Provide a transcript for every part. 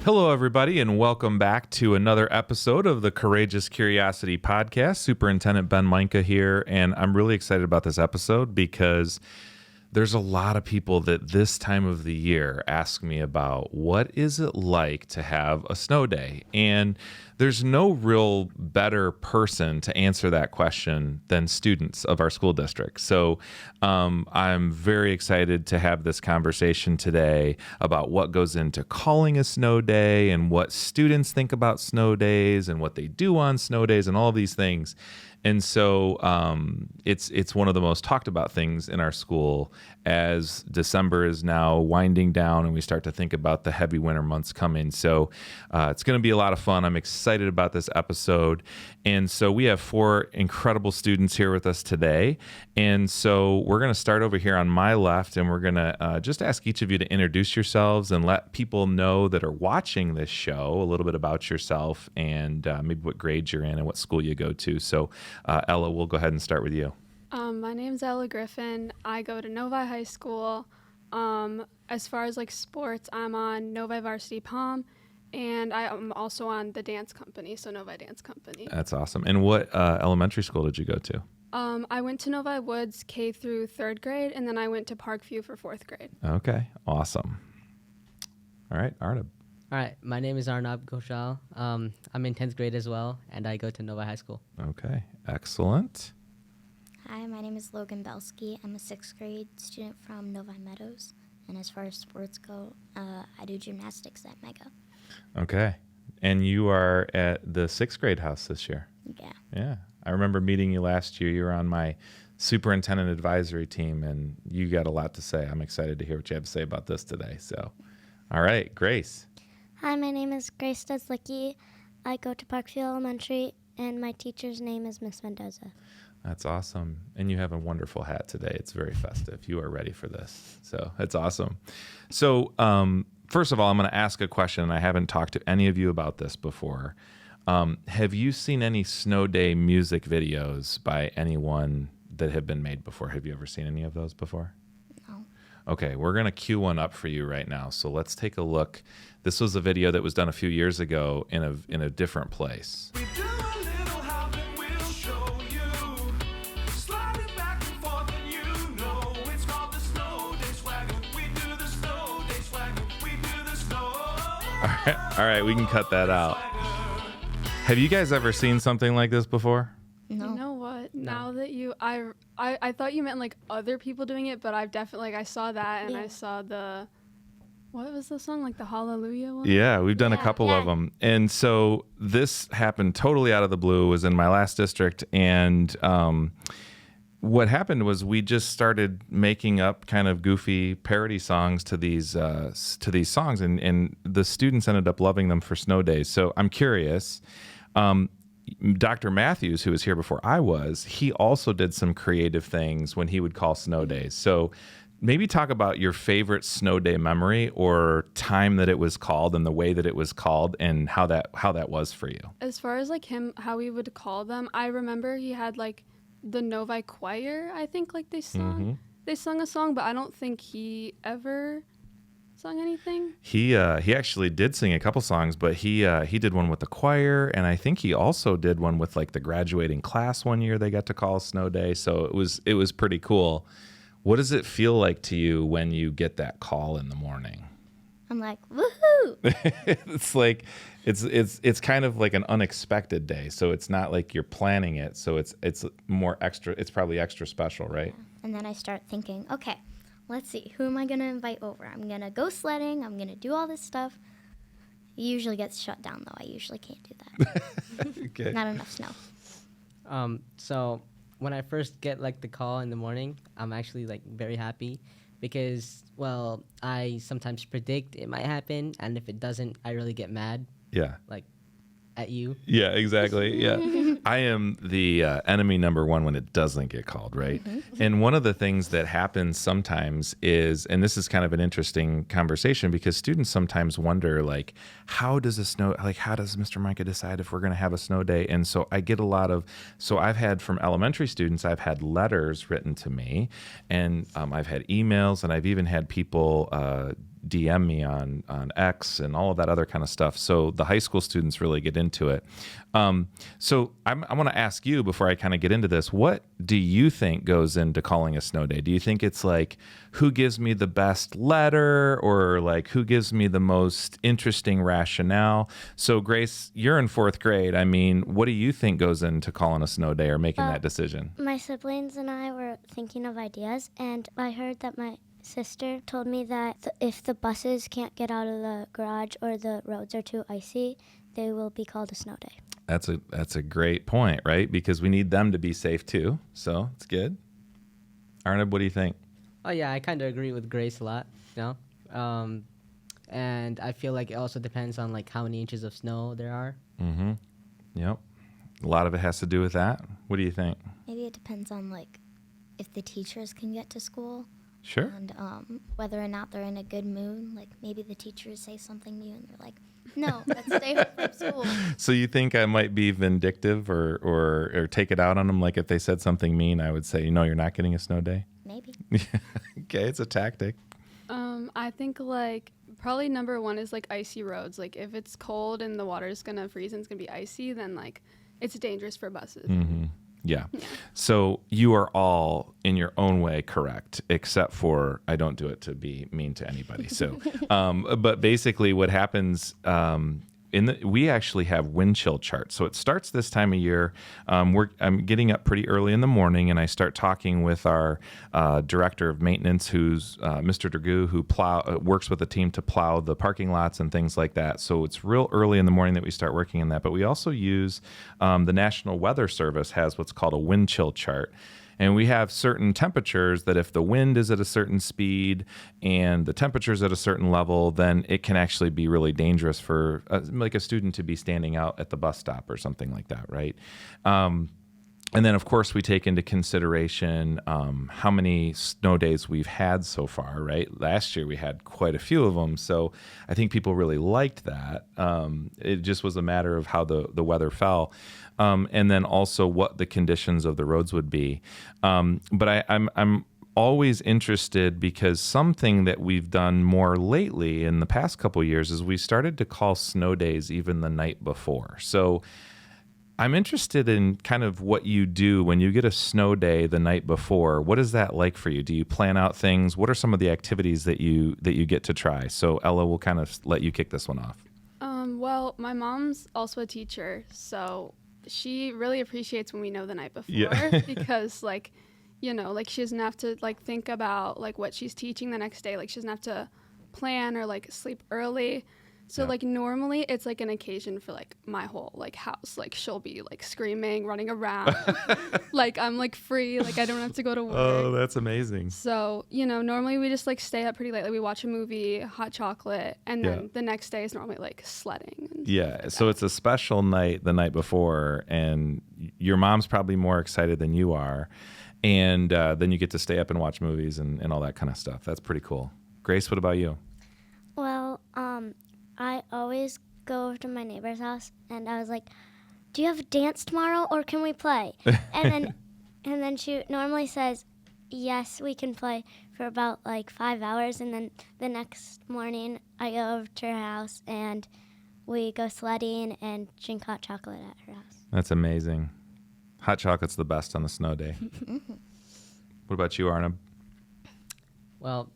Hello, everybody, and welcome back to another episode of the Courageous Curiosity Podcast. Superintendent Ben Mainka here, and I'm really excited about this episode because there's a lot of people that this time of the year ask me about what is it like to have a snow day, and there's no real better person to answer that question than students of our school district. So I'm very excited to have this conversation today about what goes into calling a snow day and what students think about snow days and what they do on snow days and all these things. And so it's one of the most talked about things in our school as December is now winding down and we start to think about the heavy winter months coming. So it's going to be a lot of fun. I'm excited about this episode. And so we have 4 incredible students here with us today. And so we're going to start over here on my left, and we're going to just ask each of you to introduce yourselves and let people know that are watching this show a little bit about yourself and maybe what grade you're in and what school you go to. So Ella, we'll go ahead and start with you. My name's Ella Griffin. I go to Novi High School. As far as like sports, I'm on Novi Varsity Pom, and I'm also on the dance company, so Novi Dance Company. That's awesome. And what elementary school did you go to? I went to Novi Woods K through 3rd grade, and then I went to Parkview for 4th grade. Okay, awesome. All right, Arnab. All right, my name is Arnab Ghosal. I'm in 10th grade as well, and I go to Novi High School. Okay, excellent. Hi, my name is Logan Belsky. I'm a 6th grade student from Novi Meadows. And as far as sports go, I do gymnastics at Mainka. Okay. And you are at the 6th grade house this year? Yeah. Yeah. I remember meeting you last year. You were on my superintendent advisory team, and you got a lot to say. I'm excited to hear what you have to say about this today. So, all right, Grace. Hi, my name is Grace Steslicki. I go to Parkview Elementary, and my teacher's name is Miss Mendoza. That's awesome. And you have a wonderful hat today. It's very festive. You are ready for this. So that's awesome. So first of all, I'm going to ask a question, and I haven't talked to any of you about this before. Have you seen any snow day music videos by anyone that have been made before? Have you ever seen any of those before? No. Okay, we're going to cue one up for you right now. So let's take a look. This was a video that was done a few years ago in a different place. All right, we can cut that out. Have you guys ever seen something like this before? No. You know what? No. Now that I thought you meant like other people doing it, but I've definitely I saw that, and Yeah. I saw what was the song, like the Hallelujah one? Yeah, we've done a couple of them. And so this happened totally out of the blue. It was in my last district, and what happened was we just started making up kind of goofy parody songs to these songs, and the students ended up loving them for snow days. So I'm curious, Dr. Matthews, who was here before I was, he also did some creative things when he would call snow days. So maybe talk about your favorite snow day memory or time that it was called and the way that it was called and how that was for you. As far as like how he would call them, I remember he had like the Novi choir, I think, like they sung a song, but I don't think he ever sung anything. He actually did sing a couple songs, but he did one with the choir, and I think he also did one with like the graduating class one year. They got to call snow day, so it was pretty cool. What does it feel like to you when you get that call in the morning? I'm like, woohoo! It's like it's kind of like an unexpected day, so it's not like you're planning it. So it's more extra. It's probably extra special, right? Yeah. And then I start thinking, okay, let's see, who am I going to invite over? I'm going to go sledding. I'm going to do all this stuff. It usually gets shut down, though. I usually can't do that. Okay. Not enough snow. So when I first get like the call in the morning, I'm actually like very happy because, well, I sometimes predict it might happen, and if it doesn't, I really get mad. Yeah. Like at you. Yeah, exactly. Yeah. I am the enemy number one when it doesn't get called, right? Mm-hmm. And one of the things that happens sometimes is, and this is kind of an interesting conversation because students sometimes wonder, like, how does Mr. Mainka decide if we're going to have a snow day? And so I get so I've had from elementary students, I've had letters written to me, and I've had emails, and I've even had people DM me on X and all of that other kind of stuff. So the high school students really get into it. So I want to ask you before I kind of get into this, what do you think goes into calling a snow day? Do you think it's like who gives me the best letter, or like who gives me the most interesting rationale? So Grace, you're in 4th grade. I mean, what do you think goes into calling a snow day or making that decision? My siblings and I were thinking of ideas, and I heard that my sister told me that if the buses can't get out of the garage or the roads are too icy, they will be called a snow day. That's a great point, right? Because we need them to be safe too. So it's good. Arnab, what do you think? Oh yeah, I kind of agree with Grace a lot. And I feel like it also depends on like how many inches of snow there are. Mm-hmm. Yep. A lot of it has to do with that. What do you think? Maybe it depends on like if the teachers can get to school. Sure. And whether or not they're in a good mood. Like maybe the teachers say something to you and you're like, no, let's stay home from school. So you think I might be vindictive or take it out on them? Like if they said something mean, I would say, no, you're not getting a snow day? Maybe. Okay, it's a tactic. I think like probably number one is like icy roads. Like if it's cold and the water is gonna freeze and it's gonna be icy, then like it's dangerous for buses. Mm-hmm. Yeah. So you are all in your own way correct, except for I don't do it to be mean to anybody. So, but basically what happens, we actually have wind chill charts. So it starts this time of year. I'm getting up pretty early in the morning, and I start talking with our director of maintenance, who's Mr. Dragoo, who works with the team to plow the parking lots and things like that. So it's real early in the morning that we start working on that. But we also use the National Weather Service has what's called a wind chill chart. And we have certain temperatures that if the wind is at a certain speed and the temperature is at a certain level, then it can actually be really dangerous for like a student to be standing out at the bus stop or something like that, right? And then, of course, we take into consideration how many snow days we've had so far, right? Last year, we had quite a few of them. So I think people really liked that. It just was a matter of how the weather fell. And then also what the conditions of the roads would be. But I'm always interested because something that we've done more lately in the past couple of years is we started to call snow days even the night before. So I'm interested in kind of what you do when you get a snow day the night before. What is that like for you? Do you plan out things? What are some of the activities that you get to try? So Ella, will kind of let you kick this one off. Well, my mom's also a teacher, so she really appreciates when we know the night before because like, you know, like she doesn't have to like think about like what she's teaching the next day. Like she doesn't have to plan or like sleep early. So like normally it's like an occasion for like my whole like house. Like she'll be like screaming, running around. Like I'm like free. Like I don't have to go to work. Oh, that's amazing. So, you know, normally we just like stay up pretty late. Like we watch a movie, hot chocolate, and then the next day is normally like sledding. And So it's a special night the night before, and your mom's probably more excited than you are. And then you get to stay up and watch movies and all that kind of stuff. That's pretty cool. Grace, what about you? Well, I always go over to my neighbor's house, and I was like, "Do you have a dance tomorrow, or can we play?" And then she normally says, "Yes, we can play for about like 5 hours." And then the next morning, I go over to her house, and we go sledding and drink hot chocolate at her house. That's amazing. Hot chocolate's the best on the snow day. What about you, Arnab? Well,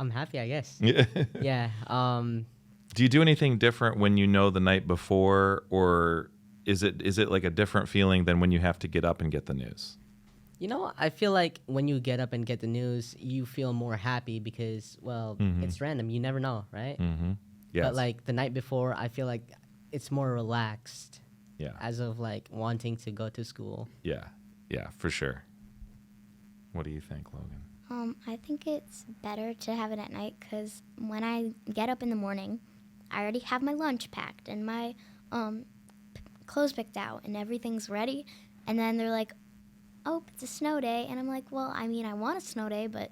I'm happy, I guess. Yeah. Yeah. Do you do anything different when you know the night before, or is it like a different feeling than when you have to get up and get the news? You know, I feel like when you get up and get the news, you feel more happy because, well, it's random. You never know, right? Mm-hmm. Yes. But like the night before, I feel like it's more relaxed. Yeah. As of like wanting to go to school. Yeah, for sure. What do you think, Logan? I think it's better to have it at night because when I get up in the morning, I already have my lunch packed and my clothes picked out and everything's ready. And then they're like, "Oh, it's a snow day." And I'm like, "Well, I mean, I want a snow day, but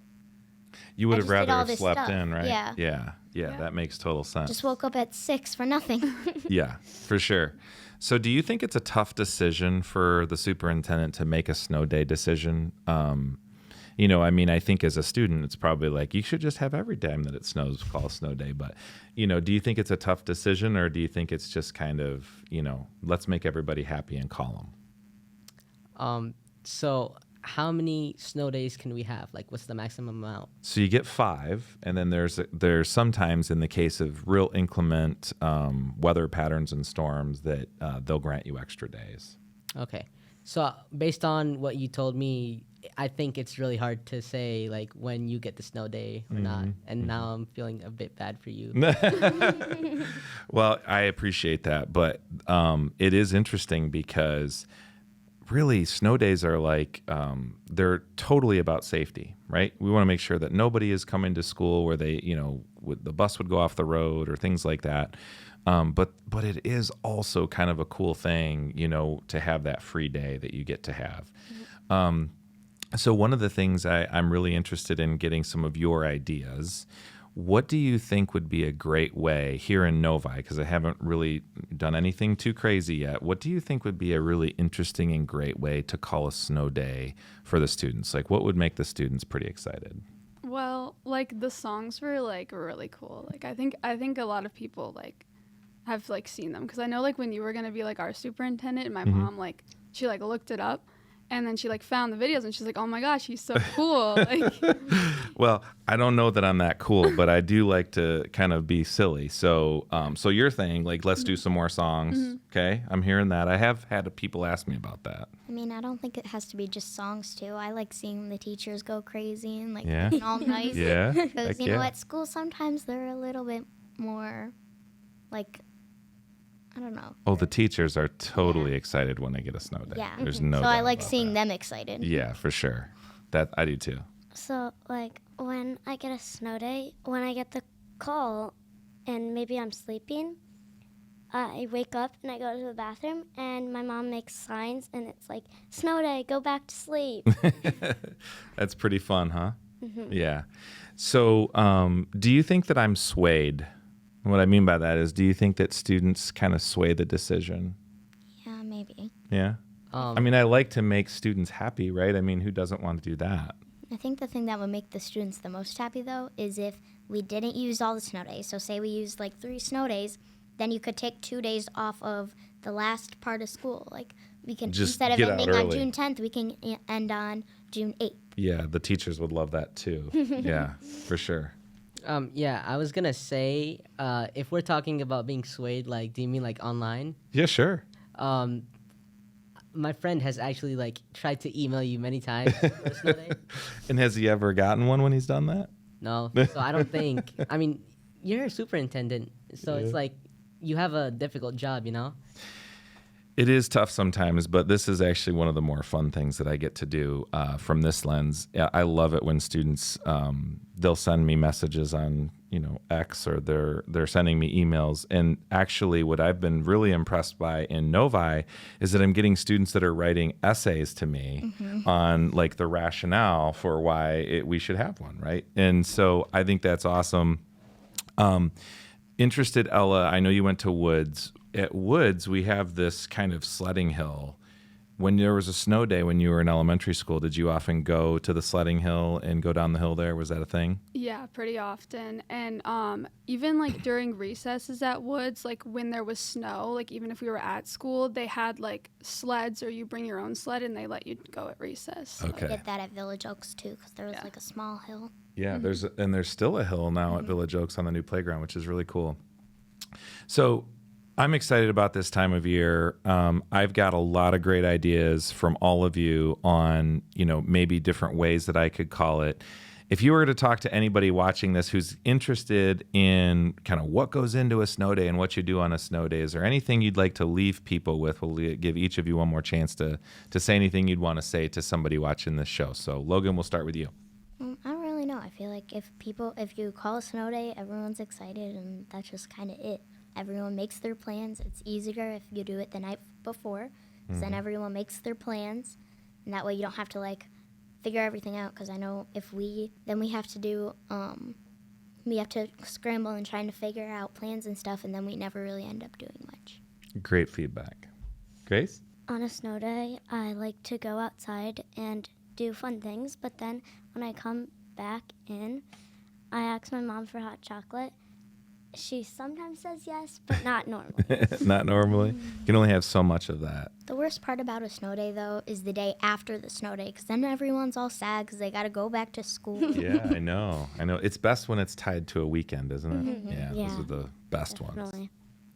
You would have just did rather all have this slept stuff. in, right? Yeah. Yeah, that makes total sense. just woke up at 6 for nothing." Yeah, for sure. So do you think it's a tough decision for the superintendent to make a snow day decision? you know, I mean, I think as a student, it's probably like, you should just have every time that it snows, call a snow day. But, you know, do you think it's a tough decision, or do you think it's just kind of, you know, let's make everybody happy and call them? So how many snow days can we have? Like, what's the maximum amount? So you get 5, and then there's sometimes, in the case of real inclement weather patterns and storms, that they'll grant you extra days. Okay. So based on what you told me, I think it's really hard to say like when you get the snow day or not. And now I'm feeling a bit bad for you. Well, I appreciate that, but it is interesting because really snow days are like, they're totally about safety, right? We want to make sure that nobody is coming to school where they, you know, the bus would go off the road or things like that. But it is also kind of a cool thing, you know, to have that free day that you get to have. So one of the things I'm really interested in getting some of your ideas. What do you think would be a great way here in Novi? Because I haven't really done anything too crazy yet. What do you think would be a really interesting and great way to call a snow day for the students? Like, what would make the students pretty excited? Well, like the songs were like really cool. Like I think a lot of people like have like seen them, because I know like when you were gonna be like our superintendent, and my mom like she like looked it up. And then she like found the videos and she's like, oh my gosh, he's so cool. Like, well, I don't know that I'm that cool, but I do like to kind of be silly. So so you're saying like, let's do some more songs. Okay. I'm hearing that. I have had people ask me about that. I mean, I don't think it has to be just songs too. I like seeing the teachers go crazy and like Yeah. being all nice. Yeah. Because, Heck you know, yeah. at school sometimes they're a little bit more like, I don't know. Oh, the teachers are totally excited when they get a snow day. Yeah. There's no So doubt I like about seeing that. them excited. Yeah, for sure. That I do too. So, like, when I get a snow day, when I get the call and maybe I'm sleeping, I wake up and I go to the bathroom and my mom makes signs and it's like, snow day, go back to sleep. That's pretty fun, huh? Yeah. So do you think that I'm swayed? What I mean by that is, do you think that students kind of sway the decision? Yeah, maybe. Yeah. I mean, I like to make students happy, right? I mean, who doesn't want to do that? I think the thing that would make the students the most happy, though, is if we didn't use all the snow days. So say we used like 3 snow days, then you could take 2 days off of the last part of school. Like we can, Just instead of get out ending on early. June 10th, we can end on June 8th. Yeah, the teachers would love that too. Yeah, for sure. Yeah, I was gonna say, if we're talking about being swayed, like, do you mean like online? Yeah, sure. My friend has actually like tried to email you many times for a snow day. And has he ever gotten one when he's done that? No, so I don't think. I mean, you're a superintendent, so it's like you have a difficult job, you know. It is tough sometimes, but this is actually one of the more fun things that I get to do from this lens. I love it when students, they'll send me messages on, you know, X, or they're sending me emails. And actually what I've been really impressed by in Novi is that I'm getting students that are writing essays to me on like the rationale for why we should have one, right? And so I think that's awesome. Interested, Ella, I know you went to Woods. At Woods, we have this kind of sledding hill. When there was a snow day when you were in elementary school, did you often go to the sledding hill and go down the hill there? Was that a thing? yeah, pretty often. And even like during recesses at Woods, like when there was snow, like even if we were at school, they had like sleds, or you bring your own sled and they let you go at recess. We Okay. get that at Village Oaks too, because there was Yeah. like a small hill. Yeah, there's still a hill now at Village Oaks on the new playground, which is really cool. So I'm excited about this time of year. I've got a lot of great ideas from all of you on, you know, maybe different ways that I could call it. If you were to talk to anybody watching this who's interested in kind of what goes into a snow day and what you do on a snow day, is there anything you'd like to leave people with? We'll give each of you one more chance to say anything you'd want to say to somebody watching this show. So Logan, we'll start with you. I don't really know. I feel like if you call a snow day, everyone's excited, and that's just kind of it. Everyone makes their plans. It's easier if you do it the night before, 'cause then everyone makes their plans, and that way you don't have to like figure everything out. Because I know if we have to do we have to scramble and trying to figure out plans and stuff, and then we never really end up doing much. Great feedback. Grace? On a snow day, I like to go outside and do fun things. But then when I come back in, I ask my mom for hot chocolate. She sometimes says yes, but not normally. Not normally. You can only have so much of that. The worst part about a snow day, though, is the day after the snow day, because then everyone's all sad because they got to go back to school. Yeah, I know. It's best when it's tied to a weekend, isn't it? Yeah, Yeah. those are the best ones. Definitely.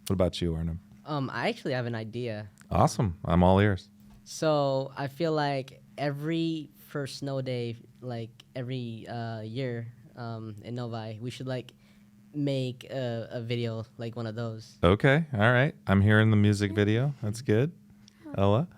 What about you, Arnab? I actually have an idea. Awesome. I'm all ears. So I feel like every first snow day, like every year in Novi, we should like make a video like one of those. Okay. All right. I'm hearing the music video. That's good. Ella?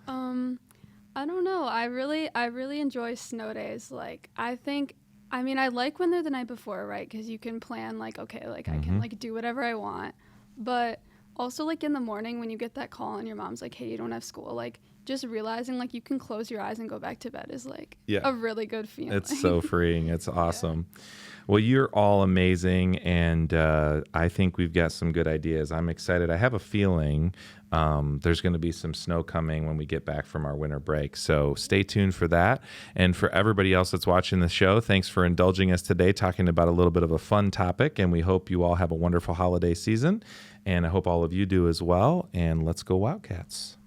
I don't know. I really enjoy snow days. Like, I like when they're the night before, right? Because you can plan, like, okay, like, I can, like, do whatever I want. But also, like, in the morning when you get that call and your mom's like, hey, you don't have school, like, just realizing, like, you can close your eyes and go back to bed is, like, a really good feeling. It's so freeing. It's awesome. Yeah. Well, you're all amazing, and I think we've got some good ideas. I'm excited. I have a feeling there's going to be some snow coming when we get back from our winter break. So stay tuned for that. And for everybody else that's watching the show, thanks for indulging us today, talking about a little bit of a fun topic. And we hope you all have a wonderful holiday season. And I hope all of you do as well. And let's go Wildcats.